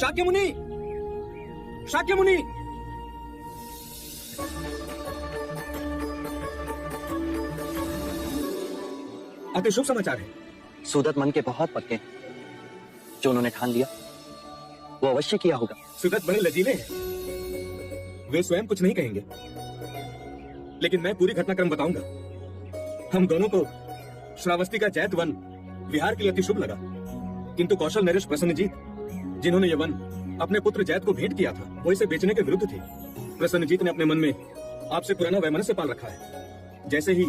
शाक्य मुनि, शाक्य मुनि। अति शुभ समाचार है। सुदत मन के बहुत पक्के, जो उन्होंने ठान लिया वो अवश्य किया होगा। सुदत बड़े लजीले हैं, वे स्वयं कुछ नहीं कहेंगे, लेकिन मैं पूरी घटनाक्रम बताऊंगा। हम दोनों को श्रावस्ती का जैत वन विहार के लिए अति शुभ लगा, किंतु कौशल नरेश प्रसन्नजीत, जिन्होंने यह वन अपने पुत्र जैत को भेंट किया था, वो इसे बेचने के विरुद्ध थे। प्रसन्नजीत ने अपने मन में आपसे पुराना वैमनस्य पाल रखा है। जैसे ही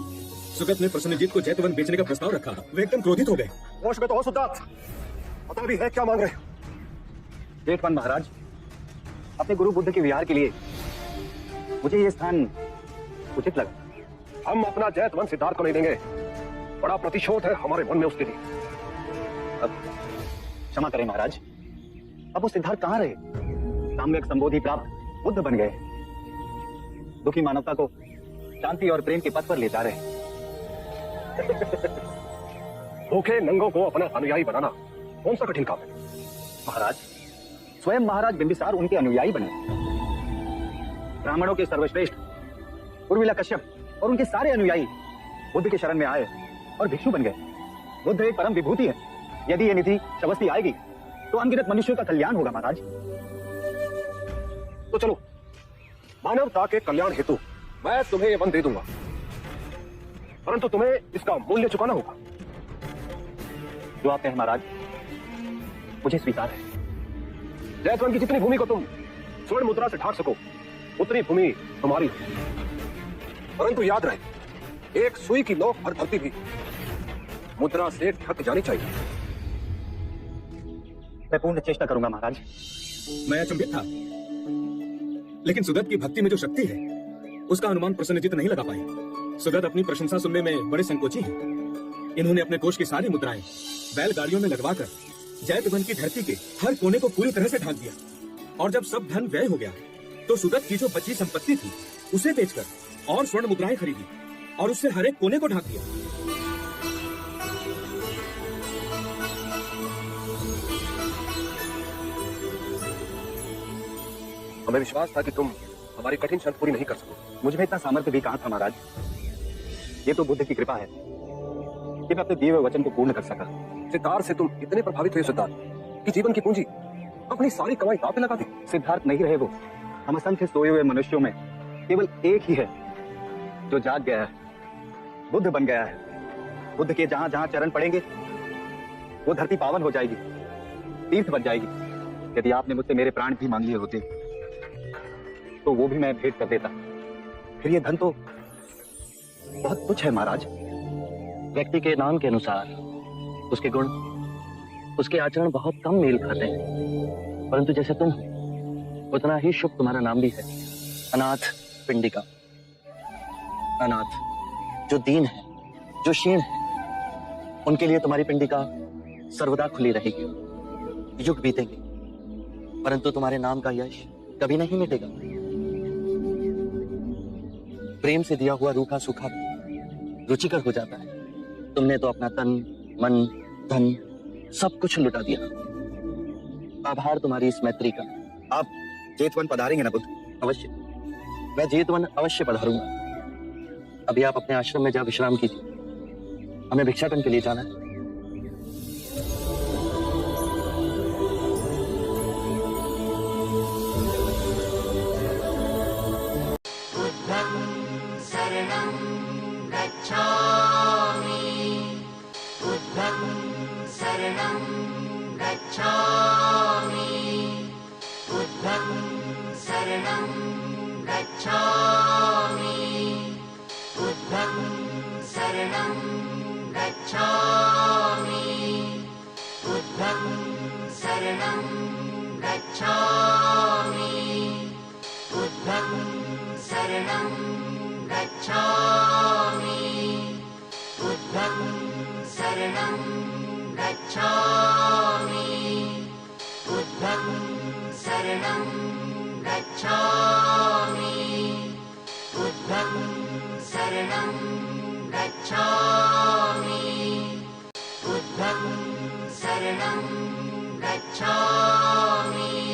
सुगत ने प्रसन्नजीत को जैत वन बेचने का प्रस्ताव रखा, वे एकदम क्रोधित हो गए। होश में तो हो सुदात, पता भी है क्या मांग रहे हो? जेठवन महाराज, अपने गुरु बुद्ध के विहार के लिए मुझे ये स्थान उचित लगा। हम अपना जैत वन सिद्धार्थ को नहीं देंगे, बड़ा प्रतिशोध है हमारे मन में उसके लिए। अब क्षमा करें महाराज, अब वो सिद्धार्थ कहाँ रहे? साम्यक संबोधि प्राप्त बुद्ध बन गए, दुखी मानवता को शांति और प्रेम के पथ पर ले जा रहे हैं। भूखे नंगों को अपना अनुयायी बनाना कौन सा कठिन काम है? महाराज, स्वयं महाराज बिंबिसार उनके अनुयायी बने। ब्राह्मणों के सर्वश्रेष्ठ उर्मिला कश्यप और उनके सारे अनुयायी बुद्ध के शरण में आए और भिक्षु बन गए। बुद्ध एक परम विभूति है। यदि ये निधि श्रावस्ती आएगी तो अनगिनत मनुष्यों का कल्याण होगा महाराज। तो चलो, मानवता के कल्याण हेतु मैं तुम्हें ये वन दे दूंगा, परंतु तुम्हें इसका मूल्य चुकाना होगा। जो आप कहें महाराज, मुझे स्वीकार है। जैत वन की जितनी भूमि को तुम स्वर्ण मुद्रा से ढाक सको, उतनी भूमि तुम्हारी हो। परंतु याद रहे, एक सुई की नोक पर धरती भी मुद्रा से ढक जानी चाहिए। मैं पूर्ण चेष्टा करूंगा महाराज। मैं अचंभित था, लेकिन सुगत की भक्ति में जो शक्ति है उसका अनुमान प्रसन्नजीत नहीं लगा पाए। सुगत अपनी प्रशंसा सुनने में बड़े संकोची हैं। इन्होंने अपने कोष की सारी मुद्राएं बैलगाड़ियों में लगवाकर जैत वन की धरती के हर कोने को पूरी तरह से ढाक दिया, और जब सब धन व्यय हो गया तो सुगत की जो बची संपत्ति थी उसे बेचकर और स्वर्ण मुद्राएं खरीदी और उससे हर एक कोने को ढाक दिया। हमें विश्वास था कि तुम हमारी कठिन शर्त पूरी नहीं कर सकोगे। मुझ में इतना सामर्थ्य भी कहां था महाराज। ये तो बुद्ध की कृपा है कि मैं अपने दिए हुए वचन को पूर्ण कर सका। सिद्धार्थ से तुम इतने प्रभावित हुए सिद्धार्थ कि जीवन की पूंजी अपनी सारी कमाई दांव पे लगा दी। सिद्धार्थ नहीं रहे वो, हम असंख्य सोए हुए मनुष्यों में केवल एक ही है जो जाग गया है, बुद्ध बन गया है। बुद्ध के जहां जहां चरण पड़ेंगे वो धरती पावन हो जाएगी, तीर्थ बन जाएगी। यदि आपने मुझसे मेरे प्राण भी मांग लिए होते तो वो भी मैं भेंट कर देता। फिर ये धन तो बहुत तुच्छ है महाराज। व्यक्ति के नाम के अनुसार उसके गुण, उसके आचरण बहुत कम मेल खाते हैं, परंतु जैसे तुम, उतना ही शुभ तुम्हारा नाम भी है, अनाथ पिंडिका। अनाथ, जो दीन है, जो क्षीण है, उनके लिए तुम्हारी पिंडिका सर्वदा खुली रहेगी। युग बीतेंगे, परंतु तुम्हारे नाम का यश कभी नहीं मिटेगा। प्रेम से दिया हुआ रूखा सूखा रुचिकर हो जाता है। तुमने तो अपना तन, मन, धन सब कुछ लुटा दिया। आभार तुम्हारी इस मैत्री का। आप जेतवन पधारेंगे ना बुद्ध? अवश्य, मैं जेतवन अवश्य पधारूंगा। अभी आप अपने आश्रम में जा विश्राम कीजिए, हमें भिक्षाटन के लिए जाना है। शरणं गच्छामि।